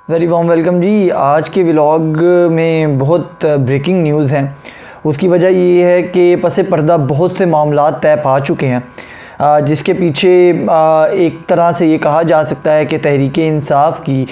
Very warm welcome जी। आज के vlog में बहुत ब्रेकिंग न्यूज़ हैं। उसकी वजह ये है कि पसे पर्दा बहुत से मामलात तय पा चुके हैं, जिसके पीछे एक तरह से ये कहा जा सकता है कि तहरीक इंसाफ की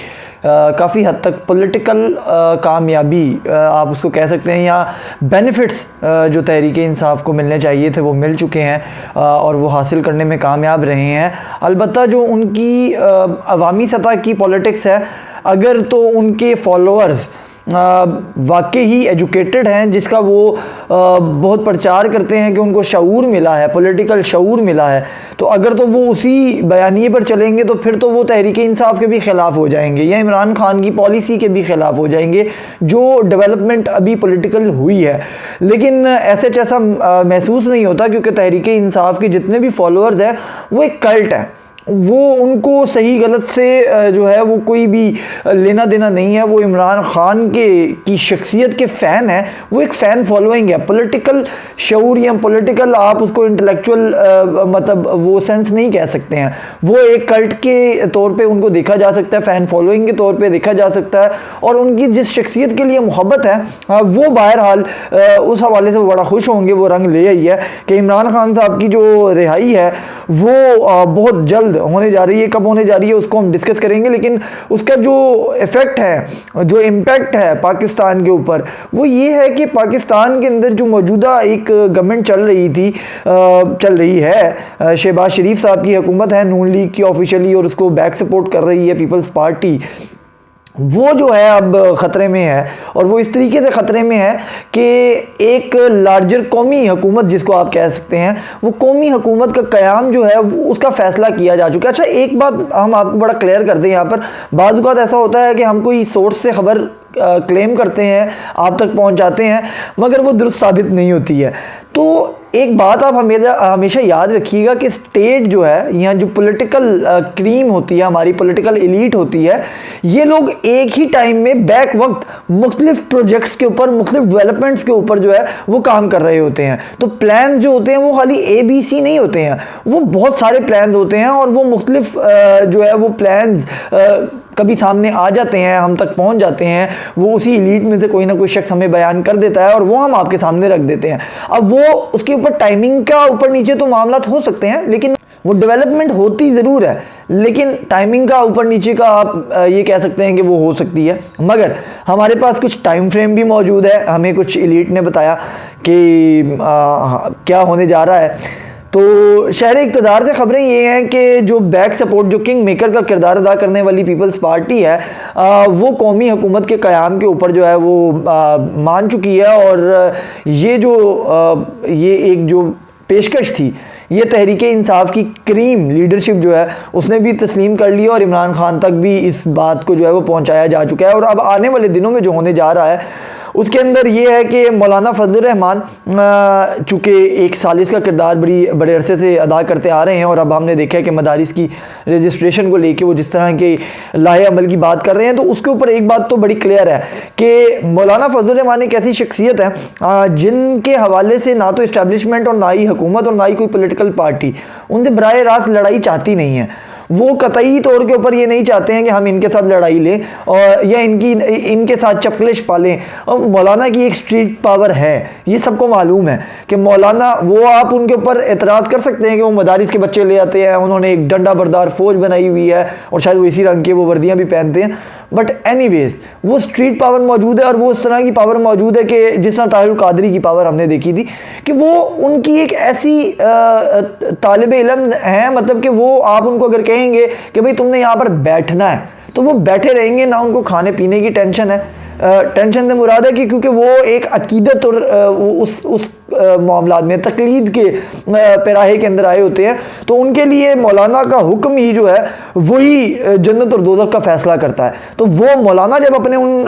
काफ़ी हद तक पॉलिटिकल कामयाबी आप उसको कह सकते हैं, या बेनिफिट्स जो तहरीक इंसाफ को मिलने चाहिए थे वो मिल चुके हैं और वो हासिल करने में कामयाब रहे हैं। अलबत्ता जो उनकी अवामी सतह की पॉलिटिक्स है, अगर तो उनके फॉलोअर्स वाकई ही एजुकेटेड हैं, जिसका वो बहुत प्रचार करते हैं कि उनको शऊर मिला है, पॉलिटिकल शऊर मिला है, तो अगर तो वो उसी बयानिए पर चलेंगे तो फिर तो वो तहरीक इंसाफ के भी ख़िलाफ़ हो जाएंगे या इमरान खान की पॉलिसी के भी ख़िलाफ़ हो जाएंगे जो डेवलपमेंट अभी पॉलिटिकल हुई है। लेकिन ऐसा महसूस नहीं होता, क्योंकि तहरीक इंसाफ के जितने भी फॉलोअर्स हैं वो एक कल्ट है। वो उनको सही गलत से जो है वो कोई भी लेना देना नहीं है। वो इमरान खान की शख्सियत के फ़ैन है, वो एक फ़ैन फॉलोइंग है। पॉलिटिकल शऊर या पॉलिटिकल आप उसको इंटेलेक्चुअल मतलब वो सेंस नहीं कह सकते हैं। वो एक कल्ट के तौर पे उनको देखा जा सकता है, फ़ैन फॉलोइंग के तौर पे देखा जा सकता है। और उनकी जिस शख्सियत के लिए मोहब्बत है वो बहरहाल उस हवाले से वो बड़ा खुश होंगे। वो रंग ले आई है कि इमरान खान साहब की जो रिहाई है वो बहुत जल्द होने जा रही है। कब होने जा रही है उसको हम डिस्कस करेंगे, लेकिन उसका जो इफ़ेक्ट है, जो इम्पैक्ट है पाकिस्तान के ऊपर, वो ये है कि पाकिस्तान के अंदर जो मौजूदा एक गवर्नमेंट चल रही है, शहबाज शरीफ साहब की हुकूमत है, नून लीग की ऑफिशियली, और उसको बैक सपोर्ट कर रही है पीपल्स पार्टी, वो जो है अब ख़तरे में है। और वो इस तरीके से ख़तरे में है कि एक लार्जर कौमी हुकूमत जिसको आप कह सकते हैं, वो कौमी हुकूमत का क़याम जो है वो उसका फ़ैसला किया जा चुका है। अच्छा, एक बात हम आपको बड़ा क्लियर कर दें यहाँ पर, बाज़ औक़ात ऐसा होता है कि हम कोई सोर्स से ख़बर क्लेम करते हैं, आप तक पहुँचाते हैं, मगर वो दुरुस्त साबित नहीं होती है। तो एक बात आप हमेशा याद रखिएगा कि स्टेट जो है, यहाँ जो पॉलिटिकल क्रीम होती है, हमारी पॉलिटिकल एलीट होती है, ये लोग एक ही टाइम में बैक वक्त मुख्तलिफ प्रोजेक्ट्स के ऊपर, मुख्तलिफ डेवलपमेंट्स के ऊपर जो है वो काम कर रहे होते हैं। तो प्लान जो होते हैं वो खाली ABC नहीं होते हैं, वो बहुत सारे प्लान होते हैं, और वो मुख्तलिफ जो है वो प्लान्स कभी सामने आ जाते हैं, हम तक पहुंच जाते हैं, वो उसी एलीट में से कोई ना कोई शख्स हमें बयान कर देता है और वो हम आपके सामने रख देते हैं। अब वो उसके ऊपर टाइमिंग का ऊपर नीचे तो मामला हो सकते हैं, लेकिन वो डेवलपमेंट होती ज़रूर है, लेकिन टाइमिंग का ऊपर नीचे का आप ये कह सकते हैं कि वो हो सकती है। मगर हमारे पास कुछ टाइम फ्रेम भी मौजूद है। हमें कुछ एलीट ने बताया कि क्या होने जा रहा है। तो शहर इक़्तिदार से ख़बरें ये हैं कि जो बैक सपोर्ट, जो किंग मेकर का किरदार अदा करने वाली पीपल्स पार्टी है, वो कौमी हुकूमत के क़याम के ऊपर जो है वो मान चुकी है। और ये एक जो पेशकश थी, ये तहरीक इंसाफ की क्रीम लीडरशिप जो है उसने भी तस्लीम कर लिया, और इमरान खान तक भी इस बात को जो है वो पहुंचाया जा चुका है। और अब आने वाले दिनों में जो होने जा रहा है उसके अंदर ये है कि मौलाना फजल रहमान चूँकि एक सालिस का किरदार बड़े अरसे से अदा करते आ रहे हैं, और अब हमने देखा है कि मदारिस की रजिस्ट्रेशन को लेके वो जिस तरह के लाहे अमल की बात कर रहे हैं, तो उसके ऊपर एक बात तो बड़ी क्लियर है कि मौलाना फजल रहमान एक ऐसी शख्सियत है जिनके हवाले से ना तो इस्टेब्लिशमेंट और ना ही हुकूमत और ना ही कोई पॉलिटिकल पार्टी उनसे बराह रास्त लड़ाई चाहती नहीं है। वो कतई तौर के ऊपर ये नहीं चाहते हैं कि हम इनके साथ लड़ाई लें और या इनके साथ चपकलिश पालें। और मौलाना की एक स्ट्रीट पावर है, ये सबको मालूम है कि मौलाना, वो आप उनके ऊपर एतराज़ कर सकते हैं कि वो मदारिस के बच्चे ले आते हैं, उन्होंने एक डंडा बरदार फौज बनाई हुई है और शायद वो इसी रंग की वो वर्दियाँ भी पहनते हैं, बट एनीवेज वो स्ट्रीट पावर मौजूद है। और वो उस तरह की पावर मौजूद है कि जिस तरह ताहिरुल कादरी की पावर हमने देखी थी, कि वो उनकी एक ऐसी तालिब इल्म है, मतलब कि वो आप उनको अगर कहेंगे कि भाई तुमने यहाँ पर बैठना है तो वो बैठे रहेंगे, ना उनको खाने पीने की टेंशन है। टेंशन से मुराद है कि क्योंकि वो एक अकीदत और उस मामलात में तकलीद के पैराहे के अंदर आए होते हैं, तो उनके लिए मौलाना का हुक्म ही जो है वही जन्नत और दोज़ख का फ़ैसला करता है। तो वो मौलाना जब अपने उन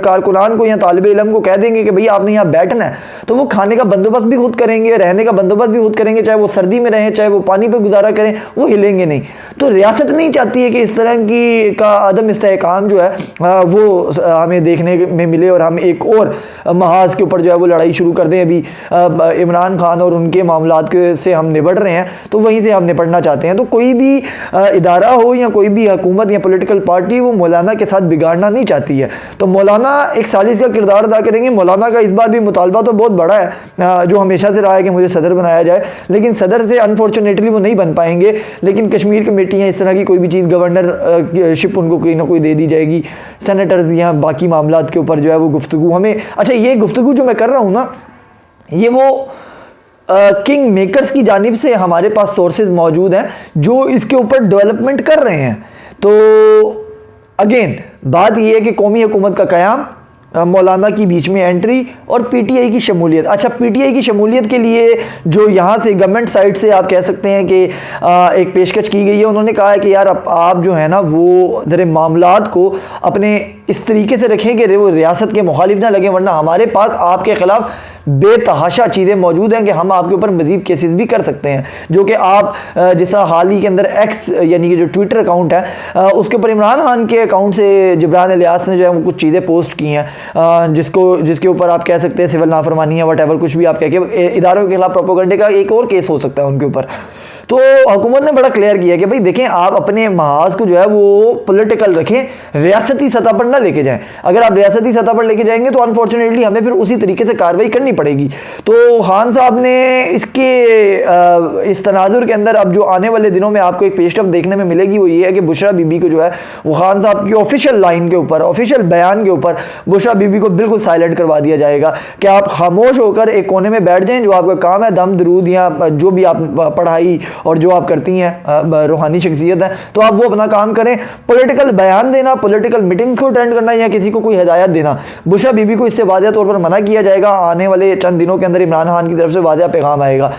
कारकुनान को या तालिब इल्म को कह देंगे कि भाई आपने यहाँ बैठना है, तो वो खाने का बंदोबस्त भी खुद करेंगे, रहने का बंदोबस्त भी खुद करेंगे, चाहे वो सर्दी में रहें, चाहे वो पानी पर गुजारा करें, वो हिलेंगे नहीं। तो रियासत नहीं चाहती है कि इस तरह की का अदम इस्तेहकाम जो है वो हमें देखने देखने में मिले और हम एक और महाज के ऊपर जो है वो लड़ाई शुरू कर दें। अभी इमरान खान और उनके मामलात से हम निपट रहे हैं, तो वहीं से हम निपटना चाहते हैं। तो कोई भी इदारा हो या कोई भी हुकूमत या पॉलिटिकल पार्टी, वो मौलाना के साथ बिगाड़ना नहीं चाहती है। तो मौलाना एक सालिस का किरदार अदा करेंगे। मौलाना का इस बार भी मुतालबा तो बहुत बड़ा है, जो हमेशा से रहा है कि मुझे सदर बनाया जाए, लेकिन सदर से अनफॉर्चुनेटली वो नहीं बन पाएंगे। लेकिन कश्मीर कमेटी या इस तरह की कोई भी चीज़, गवर्नरशिप उनको कोई ना कोई दे दी जाएगी। सेनेटर्स या बाकी मामलात के ऊपर जो है वो गुफ्तगू हमें, अच्छा ये गुफ्तगू जो मैं कर रहा हूँ ना, ये वो किंग मेकर्स की जानिब से हमारे पास सोर्सेज मौजूद हैं जो इसके ऊपर डेवलपमेंट कर रहे हैं। तो अगेन बात यह है कि कौमी हुकूमत का क़याम, मौलाना की बीच में एंट्री और पीटीआई की शमूलियत। अच्छा, पीटीआई की शमूलियत के लिए जो यहाँ से गवर्नमेंट साइड से आप कह सकते हैं कि एक पेशकश की गई है। उन्होंने कहा है कि यार आप जो है ना वो ज़रा मामलात को अपने इस तरीके से रखें कि वो रियासत के मुखालिफ ना लगे, वरना हमारे पास आपके ख़िलाफ़ बेतहाशा चीज़ें मौजूद हैं कि हम आपके ऊपर मज़ीद केसेस भी कर सकते हैं। जो कि आप जिस तरह हाल ही के अंदर एक्स यानी कि जो ट्विटर अकाउंट है, उसके ऊपर इमरान खान के अकाउंट से जिब्रान इलियास ने जो है वो कुछ चीज़ें पोस्ट की हैं, जिसके ऊपर आप कह सकते हैं सिविल नाफरमानी है, वट कुछ भी आप कह के इदारों के खिलाफ प्रोपोगंडे का एक और केस हो सकता है उनके ऊपर। तो हुकूमत ने बड़ा क्लियर किया कि भाई देखें, आप अपने महाज को जो है वो पॉलिटिकल रखें, रियासती सतह पर ना लेके जाएं। अगर आप रियासती सतह पर लेके जाएंगे तो अनफॉर्चुनेटली हमें फिर उसी तरीके से कार्रवाई करनी पड़ेगी। तो खान साहब ने इसके इस तनाजुर के अंदर अब जो आने वाले दिनों में आपको एक पेशरफ देखने में मिलेगी, वो ये है कि बुशरा बीबी को जो है वो खान साहब की ऑफिशियल लाइन के ऊपर, ऑफिशियल बयान के ऊपर बुशरा बीबी को बिल्कुल साइलेंट करवा दिया जाएगा कि आप खामोश होकर एक कोने में बैठ जाएं। जो आपका काम है दम दरूद या जो भी आप पढ़ाई और जो आप करती हैं रूहानी शख्सियत है, तो आप वो अपना काम करें। पॉलिटिकल बयान देना, पॉलिटिकल मीटिंग्स को अटेंड करना या किसी को कोई हिदायत देना, बुशरा बीबी को इससे वाज़ेह तौर पर मना किया जाएगा। आने वाले चंद दिनों के अंदर इमरान खान की तरफ से वाज़ेह पैगाम आएगा।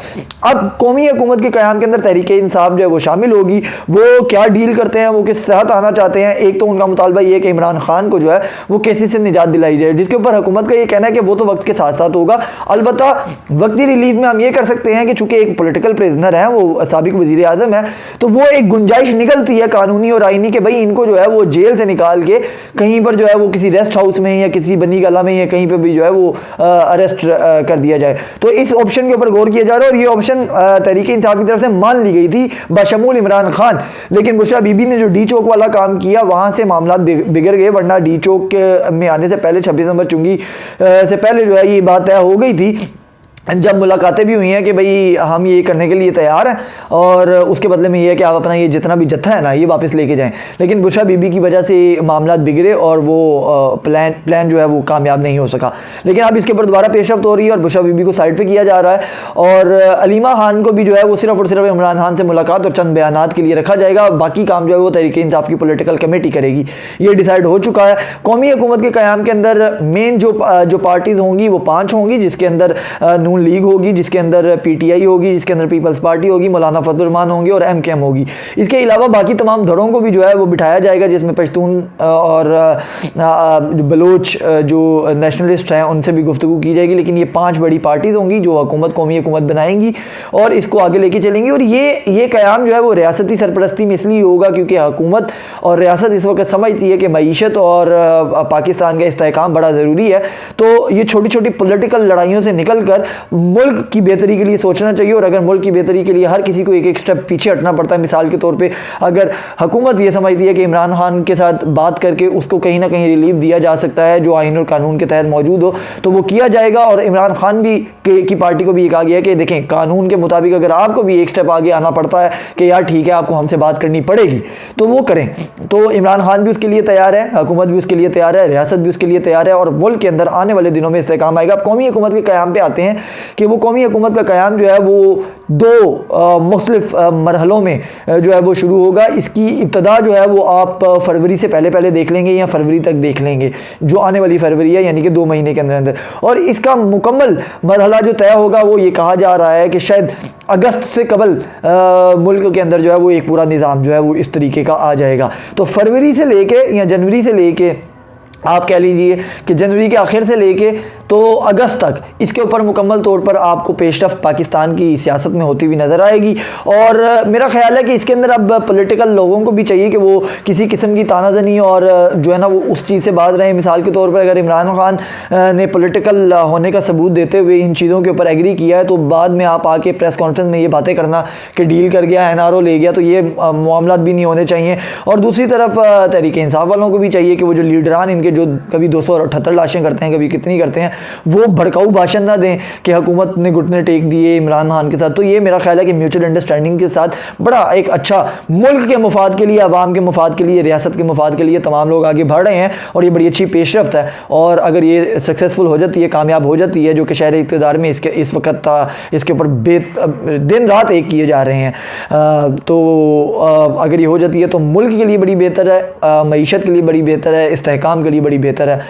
अब कौमी हुकूमत के क़याम के अंदर तहरीक इंसाफ जो है वो शामिल होगी। वो क्या डील करते हैं, वो किस तहत आना चाहते हैं। एक तो उनका मुतालबा ये है कि इमरान खान को जो है वो केसेस से निजात दिलाई जाए, जिसके ऊपर हुकूमत का ये कहना है कि वो तो वक्त के साथ साथ होगा। अलबत्ता वक्ती रिलीफ में हम ये कर सकते हैं कि चूंकि एक पॉलिटिकल प्रिजनर है, वो साबिक वज़ीर आज़म है, तो वो एक गुंजाइश निकलती है कानूनी और आईनी के भाई इनको जो है वो जेल से निकाल के कहीं पर जो है वो किसी रेस्ट हाउस में या किसी बनी गला में या कहीं पर भी जो है वो अरेस्ट कर दिया जाए। तो इस ऑप्शन के ऊपर गौर किया जा रहा है और ये ऑप्शन तहरीक इंसाफ की तरफ से मान ली गई थी बशमूल इमरान खान। लेकिन बुशरा बीबी ने जो डी चौक वाला काम किया, वहाँ से मामला बिगड़ गए, वरना डी चौक में आने से पहले 26 नंबर चुंगी से पहले जो है ये बात तय हो गई थी, जब मुलाकातें भी हुई हैं कि भाई हम ये करने के लिए तैयार हैं और उसके बदले में ये है कि आप अपना ये जितना भी जत्था है ना ये वापस लेके जाएं। लेकिन बुशरा बीबी की वजह से मामला बिगड़े और वो प्लान जो है वो कामयाब नहीं हो सका। लेकिन अब इसके ऊपर दोबारा पेशरफ्त हो रही है और बुशरा बीबी को साइड पे किया जा रहा है और अलीमा खान को भी जो है वो सिर्फ और सिर्फ इमरान खान से मुलाकात और चंद बयानात के लिए रखा जाएगा। बाकी काम जो है वो तहरीक इंसाफ की पॉलिटिकल कमेटी करेगी, ये डिसाइड हो चुका है। कौमी हुकूमत के क़याम के अंदर मेन जो पार्टीज़ होंगी वो 5 होंगी, जिसके अंदर लीग होगी, जिसके अंदर पीटीआई होगी, जिसके अंदर पीपल्स पार्टी होगी, मौलाना फजल रहमान होंगे और एमकेएम होगी। इसके अलावा बाकी तमाम धड़ों को भी जो है वो बिठाया जाएगा, जिसमें पश्तून और बलोच जो नेशनलिस्ट हैं उनसे भी गुफ्तगू की जाएगी। लेकिन ये 5 बड़ी पार्टीज़ होंगी जो कौमी हुकूमत बनाएंगी और इसको आगे लेके चलेंगी। और ये क़याम जो है वो रियासती सरपरस्ती में इसलिए होगा क्योंकि हुकूमत और रियासत इस वक्त समझती है कि मईशत और पाकिस्तान का इस्तेहकाम बड़ा ज़रूरी है। तो ये छोटी छोटी पॉलिटिकल लड़ाइयों से निकल कर मुल्क की बेहतरी के लिए सोचना चाहिए। और अगर मुल्क की बेहतरी के लिए हर किसी को एक स्टेप पीछे हटना पड़ता है, मिसाल के तौर पे अगर हुकूमत ये समझती है कि इमरान खान के साथ बात करके उसको कहीं ना कहीं रिलीफ दिया जा सकता है जो आईन और कानून के तहत मौजूद हो, तो वो किया जाएगा। और इमरान खान भी की पार्टी को भी ये कहा गया है कि देखें कानून के मुताबिक अगर आपको भी एक स्टेप आगे आना पड़ता है कि यार ठीक है आपको हमसे बात करनी पड़ेगी तो वो करें। तो इमरान खान भी उसके लिए तैयार है, हुकूमत भी उसके लिए तैयार है, रियासत भी उसके लिए तैयार है और मुल्क के अंदर आने वाले दिनों में इस्तेहकाम आएगा। अब कौमी हुकूमत के क़याम पे आते हैं कि वो कौमी हुकूमत का क़याम जो है वो 2 मुख्तलिफ मरहलों में जो है वो शुरू होगा। इसकी इब्तदा जो है वो आप फरवरी से पहले देख लेंगे या फरवरी तक देख लेंगे, जो आने वाली फरवरी है यानी कि 2 महीने के अंदर। और इसका मुकम्मल मरहला जो तय होगा वो ये कहा जा रहा है कि शायद अगस्त से कबल मुल्क के अंदर जो है वो एक पूरा निज़ाम जो है वो इस तरीके का आ जाएगा। तो फरवरी से लेके या जनवरी से लेके आप कह लीजिए कि जनवरी के आखिर से लेके तो अगस्त तक इसके ऊपर मुकम्मल तौर पर आपको पेशरफ्त पाकिस्तान की सियासत में होती हुई नज़र आएगी। और मेरा ख्याल है कि इसके अंदर अब पॉलिटिकल लोगों को भी चाहिए कि वो किसी किस्म की तानाजनी और जो है ना वो उस चीज़ से बाज रहे हैं। मिसाल के तौर पर अगर इमरान खान ने पॉलिटिकल होने का सबूत देते हुए इन चीज़ों के ऊपर एग्री किया है, तो बाद में आप आके प्रेस कॉन्फ्रेंस में ये बातें करना कि डील कर गया, NRO ले गया, तो ये मामला भी नहीं होने चाहिए। और दूसरी तरफ तहरीक इंसाफ वालों को भी चाहिए कि वो जो लीडरान इनके जो कभी 278 लाशें करते हैं, कभी कितनी करते हैं, वो भड़काऊ भाषण ना दें कि हुकूमत ने घुटने टेक दिए इमरान खान के साथ। तो ये मेरा ख्याल है कि म्यूचुअल अंडरस्टैंडिंग के साथ बड़ा एक अच्छा मुल्क के मुफाद के लिए, अवाम के मुफाद के लिए, रियासत के मुफाद के लिए तमाम लोग आगे बढ़ रहे हैं और ये बड़ी अच्छी पेशरफ्त है। और अगर ये सक्सेसफुल हो जाती है, कामयाब हो जाती है, जो कि शहर इक़्तिदार में इस वक्त इसके ऊपर दिन रात एक किए जा रहे हैं, तो अगर ये हो जाती है तो मुल्क के लिए बड़ी बेहतर है, मईशत के लिए बड़ी बेहतर है, इस्तेहकाम के लिए बड़ी बेहतर है।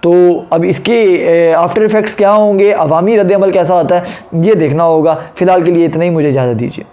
तो अब इसके आफ्टर इफ़ेक्ट्स क्या होंगे, अवामी रद्द अमल कैसा होता है, ये देखना होगा। फ़िलहाल के लिए इतना ही, मुझे इजाज़त दीजिए।